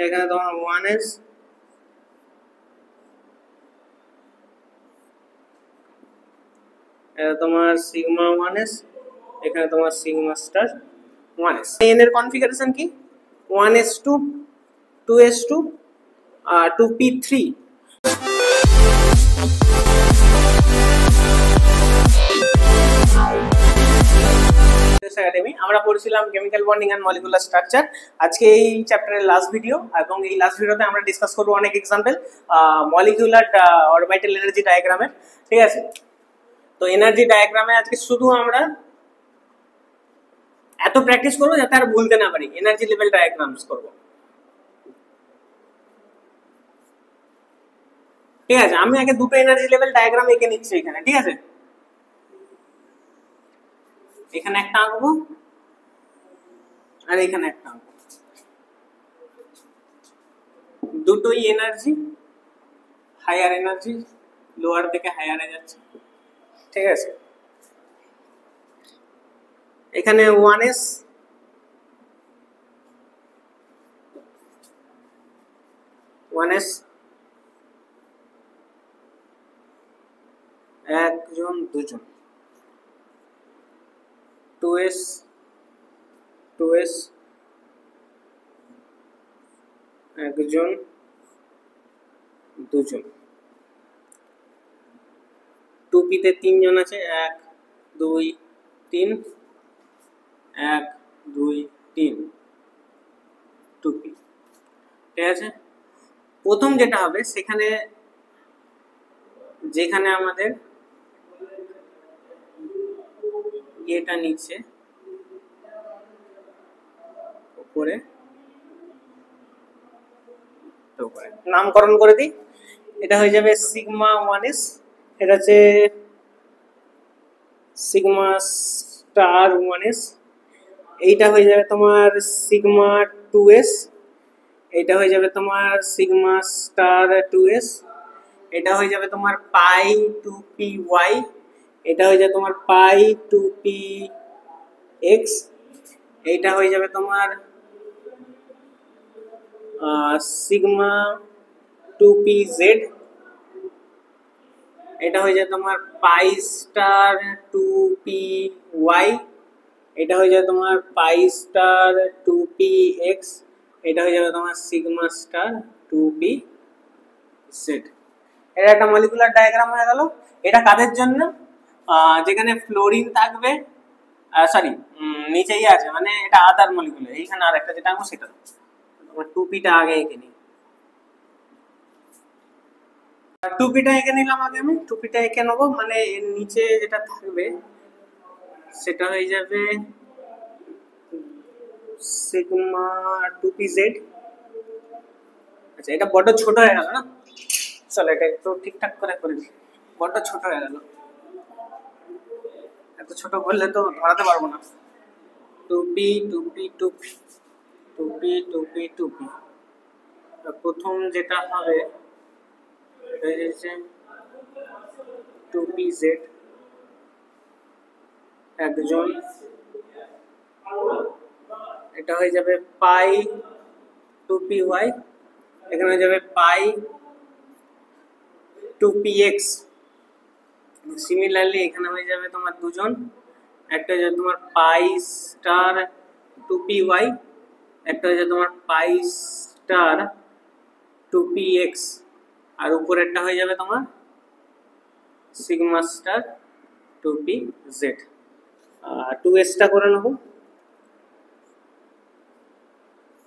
এখানে তোমার 1s, এটা তোমার সিগমা 1s, এখানে তোমার সিগমা স্টার 1s। এন এর কনফিগারেশন কি 1s2 2s2 আর 2p3। একাডেমি আমরা পড়ছিলাম chemical bonding and molecular structure. আজকে এই চ্যাপ্টারের লাস্ট ভিডিও, এবং এই লাস্ট ভিডিওতে আমরা ডিসকাস করব অনেক এক্সাম্পল মলিকুলার অরবিটাল এনার্জি ডায়াগ্রামের। ঠিক আছে, তো এনার্জি ডায়াগ্রামে আজকে শুধু আমরা এত প্র্যাকটিস করবো যাতে আর ভুলতে না পারি, এনার্জি লেভেল ডায়াগ্রামস করব। ঠিক আছে, আমি আগে দুটো এনার্জি লেভেল ডায়াগ্রাম এঁকে নিচ্ছি এখানে। ঠিক আছে, এখানে একটা আঁকবো আর এখানে একটা আঁকবো, দুটোই এনার্জি, হায়ার এনার্জি, লোয়ার থেকে হায়ারে যাচ্ছে। ঠিক আছে, এখানে 1s, একজন দুজন, 2s, একজন দুজন, 2p তে তিনজন আছে, 1 2 3, 1 2 3, 2p। ঠিক আছে, প্রথম যেটা হবে সেখানে যেখানে আমাদের এটা নিচে উপরে নামকরণ করে দিই, এটা হয়ে যাবে সিগমা 1s, এটা হচ্ছে সিগমা স্টার 1s, এইটা হয়ে যাবে তোমার সিগমা 2s, এটা হয়ে যাবে তোমার সিগমা স্টার 2s, এটা হয়ে যাবে তোমার পাই 2py, এটা হয়ে যাবে তোমার পাই 2px, এইটা হয়ে যাবে তোমার সিগমা 2pz, এটা হয়ে যাবে তোমার পাই স্টার 2py, এটা হয়ে যাবে তোমার পাই স্টার 2px, এটা হয়ে যাবে তোমার সিগমা স্টার 2pz। এটা একটা মলিকুলার ডায়াগ্রাম হয়ে গেল। এটা কাদের জন্য? যেখানে ফ্লোরিন থাকবে, সরি নিচেই আছে, মানে এটা আদার মলিকুলার। এইখানে আর একটা যেটা আঁকবো সেটা তোমার 2pটা আগে এঁকে নিই। 2pটা এঁকে নিলাম আগে, আমি 2pটা এঁকে নেবো, মানে এর নিচে যেটা থাকবে সেটা হয়ে যাবে সিগমা 2pz। আচ্ছা, এটা বড় ছোট হয়ে গেল না, চলো এটা একটু ঠিকঠাক করে দিই। বড় ছোট হয়ে গেল, এত ছোট করলে তো ধরাতে পারবো না। 2p 2p 2p 2p 2p 2p, প্রথম যেটা হবে এটা হচ্ছে 2pz, একজন, এটা হয়ে যাবে পাই 2py, এখানে হয়ে যাবে পাই 2px। সিমিলারলি এখানে হয়ে যাবে তোমার দুজন, একটা হয়ে যাবে তোমার পাই স্টার 2py, একটা হয়ে যাবে তোমার পাই স্টার 2px, আর উপরেরটা হয়ে যাবে তোমার সিগমা স্টার 2pz। 2sটা করে নেবো,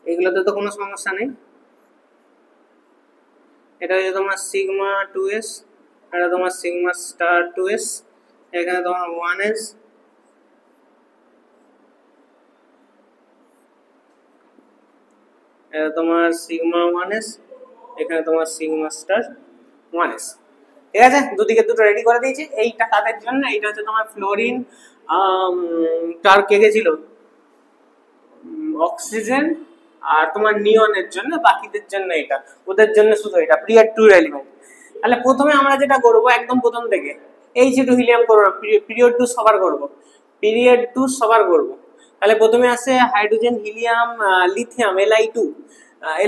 এগুলোতে তো কোনো সমস্যা নেই। এটা হচ্ছে তোমার সিগমা 2s, এটা তোমার সিগমা স্টার 2s, এখানে তোমার 1s, এটা তোমার সিগমা 1s, এখানে তোমার সিগমা স্টার 1s। ঠিক আছে, দুদিকে দুটো রেডি করে দিয়েছি। এইটা কাদের জন্য? এইটা হচ্ছে তোমার ফ্লোরিন, তার কে গেছিল অক্সিজেন আর তোমার নিয়নের জন্য, বাকিদের জন্য এটা, ওদের জন্য শুধু এটা পিরিয়ড 2 এলিমেন্ট। তাহলে প্রথমে আমরা যেটা করব একদম প্রথম থেকে H2 হিলিয়াম করব, পিরিয়ড 2 সবার করব, তাহলে প্রথমে আসে hydrogen, helium, lithium Li2,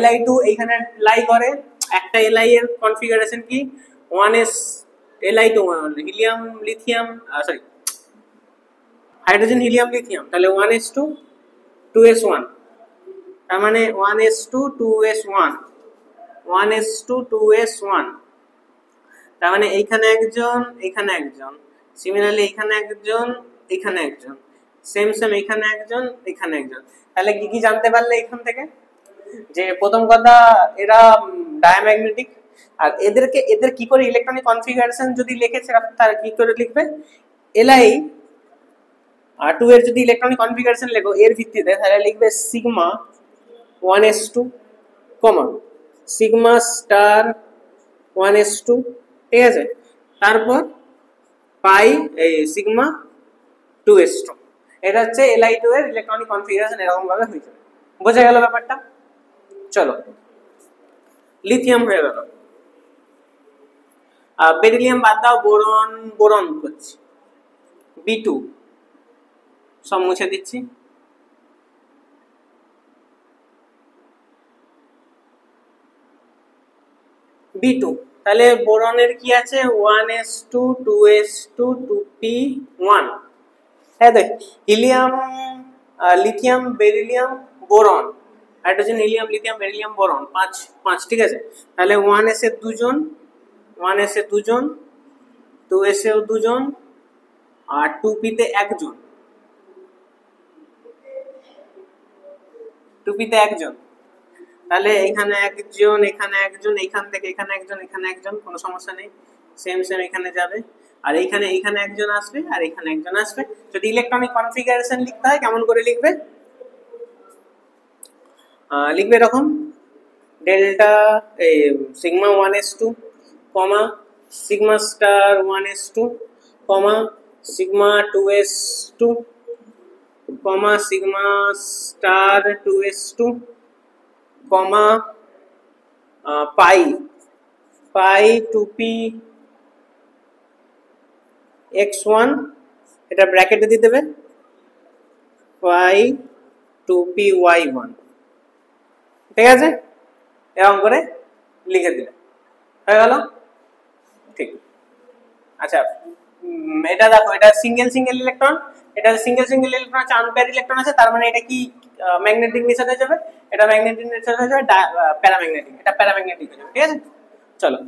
Li2 এইখানে লাই করে, একটা Li এর কনফিগারেশন কি 1s Li2 helium lithium sorry hydrogen helium lithium, তাহলে 1s2 2s1, তার মানে 1s2 2s1 1s2 2s1, তার মানে এইখানে একজন এখানে একজন, সিমিলারলি এখানে একজন এখানে একজন, সেম সেম এখানে একজন এখানে একজন। তাহলে কি কি জানতে পারলে এখান থেকে? যে প্রথম কথা এরা ডায়াম্যাগনেটিক, আর এদের কি করে ইলেকট্রনিক কনফিগারেশন যদি লিখেছে তার কি করে লিখবে, Li আর 2 এর যদি ইলেকট্রনিক কনফিগারেশন লেখো এর ভিত্তিতে, তাহলে লিখবে সিগমা 1s2 কমা সিগমা স্টার 1s2, ঠিক আছে, তারপর পাই এই সিগমা 2s2। এটা হচ্ছে Li2 এর ইলেকট্রনিক কনফিগারেশন, এরকম ভাবে হয়ে যাবে। বোঝা গেল ব্যাপারটা? চলো, লিথিয়াম হয়ে গেল, বেরিলিয়াম বাদ দাও, বোরন বোরন করছি, B2 সব মুছে দিচ্ছি। B2, তাহলে বোরনের কি আছে 1s2 2s2 2p1, হ্যাঁ দেখ helium lithium beryllium boron, hydrogen helium lithium beryllium boron 5, ঠিক আছে। তাহলে 1s এর দুজন, 1s এর দুজন, 2s এও দুজন, আর 2p তে একজন, 2p তে একজন, তাহলে এখানে একজন এখানে একজন, এখান থেকে এখানে একজন এখানে একজন, কোনো সমস্যা নেই, সেম সেম এখানে যাবে, আর এইখানে এইখানে একজন আসবে আর এখানে একজন আসবে। যদি ইলেকট্রনিক কনফিগারেশন লিখতে হয় কেমন করে লিখবে? লিখবে এরকম, ডেল্টা সিগমা 1s2 কমা সিগমা স্টার 1s2 কমা সিগমা 2s2 কমা সিগমা স্টার 2s2 কমা পাই 2p x1, এটা ব্র্যাকেটে দিয়ে দেবে, পাই 2p y1, ঠিক আছে, এরকম করে লিখে দিলে হয়ে গেল, ঠিক। আচ্ছা এটা দেখো, এটা সিঙ্গেল সিঙ্গেল ইলেকট্রন, এটা সিঙ্গেল সিঙ্গেল ইলেকট্রন আছে, আনপেয়ার ইলেকট্রন আছে, তার মানে এটা কি ম্যাগনেটিক নেচার হয়ে যাবে, এটা ম্যাগনেটিক নেচার হয়ে যাবে, প্যারাম্যাগনেটিক, এটা প্যারাম্যাগনেটিক হয়ে যাবে, ঠিক আছে। চলো,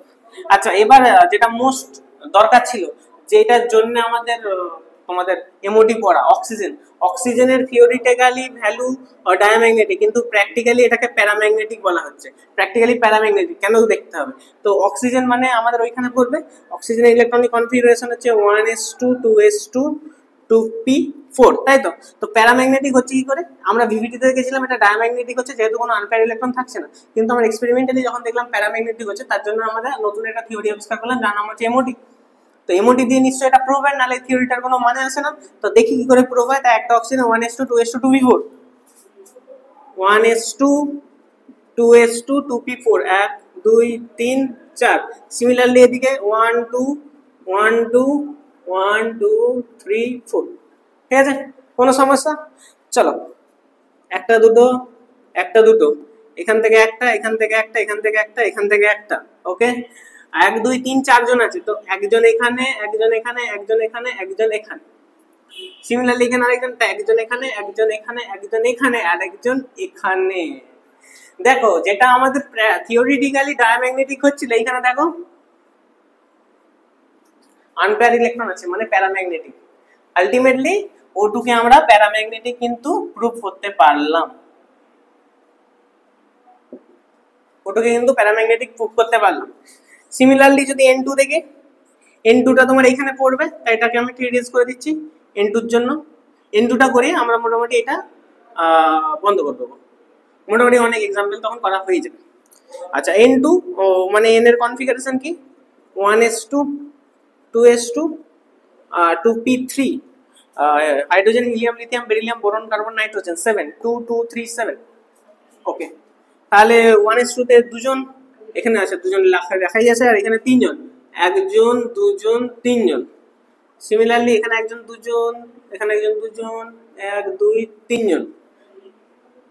আচ্ছা এবার যেটা মোস্ট দরকার ছিল, যে এটার জন্য আমাদের তোমাদের এমওডি পড়া, অক্সিজেন, অক্সিজেনের থিওরিটিক্যালি ভ্যালু ডায়াম্যাগনেটিক, কিন্তু প্র্যাকটিক্যালি এটাকে প্যারাম্যাগনেটিক বলা হচ্ছে। প্র্যাকটিক্যালি প্যারাম্যাগনেটিক কেন দেখতে হবে, তো অক্সিজেন মানে আমাদের ওইখানে পড়বে, অক্সিজেনের ইলেকট্রনিক কনফিগারেশন হচ্ছে 1s2 2s2 2p4, তাই তো। তো প্যারাম্যাগনেটিক হচ্ছে কি করে, আমরা ভিভিটিতে দেখেছিলাম এটা ডায়াম্যাগনেটিক হচ্ছে, যেহেতু কোনো আনপেয়ার ইলেকট্রন থাকছে না, কিন্তু আমরা এক্সপেরিমেন্টালি যখন দেখলাম প্যারাম্যাগনেটিক হচ্ছে, তার জন্য আমরা নতুন একটা থিওরি আবিষ্কার করলাম যার নাম হচ্ছে এমওডি। তো এমওডি দিয়ে নিশ্চয়ই এটা প্রুভ হয়, নাহলে থিওরিটার কোনো মানে আসে না। তো দেখি কি করে প্রুভ হয়, তাই একটা oxygen 1s2 2s2 2p4, 1s2 2s2 2p4, 1 2 3 4, similarly এদিকে 1 2 1 2 1 2 3 4, ঠিক আছে, কোনো সমস্যা? চলো, একটা দুটো একটা দুটো, এখান থেকে একটা এখান থেকে একটা এখান থেকে একটা এখান থেকে একটা, ওকে, 1 2 3 4 জন আছে, তো একজন এখানে একজন এখানে একজন এখানে একজন এখানে, সিমিলারলি এখানে আরেকজন, একজন এখানে একজন এখানে একজন এখানে আর একজন এখানে। দেখো যেটা আমাদের থিওরিটিক্যালি ডায়াম্যাগনেটিক হচ্ছিল, এইখানে দেখো আনপেয়ার ইলেকট্রন আছে মানে প্যারাম্যাগনেটিক, আলটিমেটলি O2 কে আমরা প্যারাম্যাগনেটিক কিন্তু প্রুভ করতে পারলাম, O2 কে কিন্তু প্যারাম্যাগনেটিক প্রুভ করতে পারলাম। সিমিলারলি যদি N2 দেখে, N2 টা তোমার এইখানে পড়বে, তাই এটাকে আমি রিডিউস করে দিচ্ছি N2 এর জন্য, N2 টা করে আমরা মোটামুটি এটা বন্ধ করে দেবো, মোটামুটি অনেক এক্সাম্পল তখন করা হয়ে যাবে। আচ্ছা N2 মানে N এর কনফিগারেশন কি 1s2 2s2 2p3, hydrogen helium lithium beryllium boron carbon nitrogen 7 2 2 3 7, ওকে। তাহলে 1s2 তে দুজন এখানে আছে, দুজন লেখাই আছে, আর এখানে তিনজন, একজন দুজন তিনজন, সিমিলারলি এখানে একজন দুজন এখানে একজন দুজন 1 2 3 জন,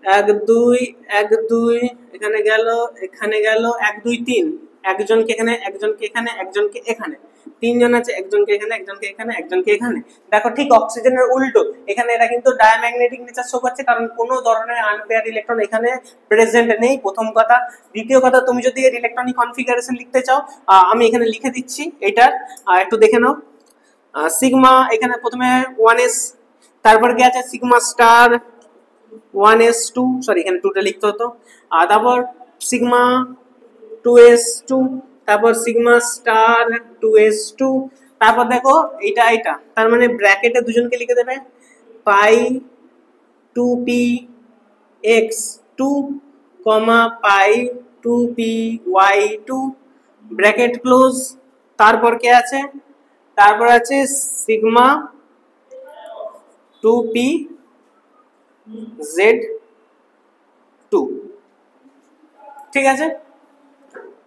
এক দুই, এক দুই, এখানে গেল, এখানে গেল, এক দুই তিন, একজনকে এখানে, একজনকে এখানে, একজনকে এখানে, তিনজন আছে, একজনকে এখানে, একজনকে এখানে, একজনকে এখানে। দেখো ঠিক অক্সিজেনের উল্টো, এখানে এটা কিন্তু ডায়াম্যাগনেটিক নেচার শো করছে, কারণ কোনো ধরনের আনপেয়ার ইলেকট্রন এখানে প্রেজেন্ট নেই, প্রথম কথা। দ্বিতীয় কথা, তুমি যদি এর ইলেকট্রনিক কনফিগারেশন লিখতে চাও, আমি এখানে লিখে দিচ্ছি এইটার, একটু দেখে নাও। সিগমা এখানে প্রথমে 1s, তারপর কি আছে সিগমা স্টার 1s2, সরি এখানে 2টা লিখতে হতো, আর তারপর সিগমা 2s2, তারপর সিগমা স্টার 2s2, তারপর দেখো এইটা এইটা, তার মানে ব্র্যাকেটে দুজনকে লিখে দেবে পাই 2p x2 কমা পাই 2p y2 ব্র্যাকেট ক্লোজ। তারপর কে আছে, তারপর আছে সিগমা 2p z2, ঠিক আছে,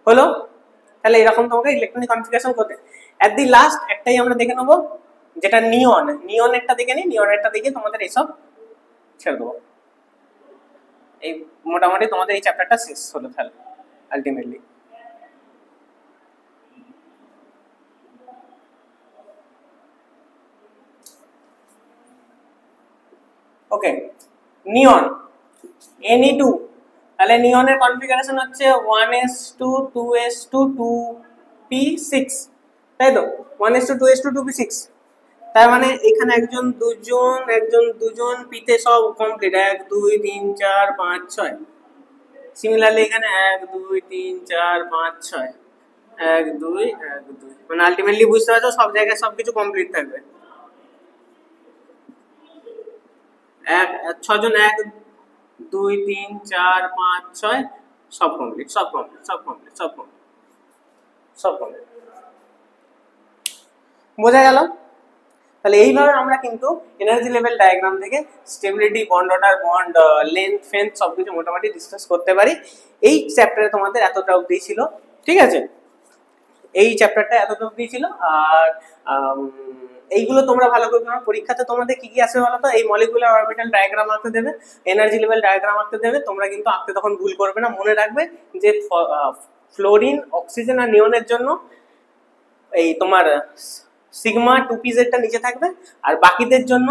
হলো। তাহলে এরকম তোমাকে ইলেকট্রনিক কনফিগারেশন করতে, এট দি লাস্ট একটাই আমরা দেখে নেবো, যেটা নিয়ন, নিয়নেরটা দেখে নিই, নিয়নেরটা দেখে তোমাদের এইসব ছেড়ে দেবো। এই মোটামুটি তোমাদের এই চ্যাপ্টারটা শেষ হলো তাহলে আলটিমেটলি। ওকে, নিয়ন Ne2, তাহলে নিয়নের কনফিগারেশন হচ্ছে 1s2 2s2 2p6, তাই তো, 1s2 2s2 2p6, তার মানে এখানে একজন দুজন, একজন দুজন, পিতে সব কমপ্লিট, 1 2 3 4 5 6। সিমিলারলি এখানে 1 2 3 4 5 6, 1 2 1 2, মানে আলটিমেটলি বুঝতে পারছো সব জায়গায় সবকিছু কমপ্লিট থাকবে। এক 6 জন, 1 2 3 4 5 6, সব কমপ্লিট, সব কমপ্লিট, সব কমপ্লিট, সব কমপ্লিট, সব কমপ্লিট, বোঝা গেল? তাহলে এইভাবে আমরা কিন্তু এনার্জি লেভেল ডায়াগ্রাম থেকে stability, bond order, bond length ফেন্থ সবকিছু মোটামুটি ডিসকাস করতে পারি। এই চ্যাপ্টারে তোমাদের এতটা অবধি ছিল, ঠিক আছে, এই চ্যাপ্টারটা এতটা অবধি ছিল। আর এইগুলো তোমরা ভালো করে পড়ো, পরীক্ষাতে তোমাদের কি কি আসবে বলো তো, এই মলিকুলার অরবিটাল ডায়াগ্রাম আঁকতে দেবে, এনার্জি লেভেল ডায়াগ্রাম আঁকতে দেবে, তোমরা কিন্তু আঁকতে তখন ভুল করবে না, মনে রাখবে যে ফ্লোরিন, অক্সিজেন আর নিয়নের জন্য এই তোমার সিগমা 2pz-টা নিচে থাকবে, আর বাকিদের জন্য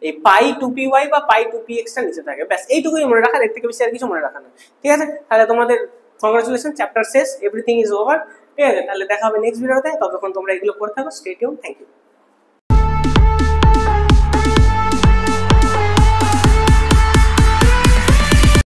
এই পাই 2py বা পাই 2px-টা নিচে থাকবে, ব্যাস এইটুকুই মনে রাখা, এর থেকে বেশি আর কিছু মনে রাখা না, ঠিক আছে। তাহলে তোমাদের কংগ্রাচুলেশন, চ্যাপ্টার শেষ, এভরিথিং ইজ ওভার, ঠিক আছে। তাহলে দেখা হবে নেক্সট ভিডিওতে, ততক্ষণ তোমরা এগুলো পড়ে থাকো, স্টে টিউন, থ্যাংক ইউ।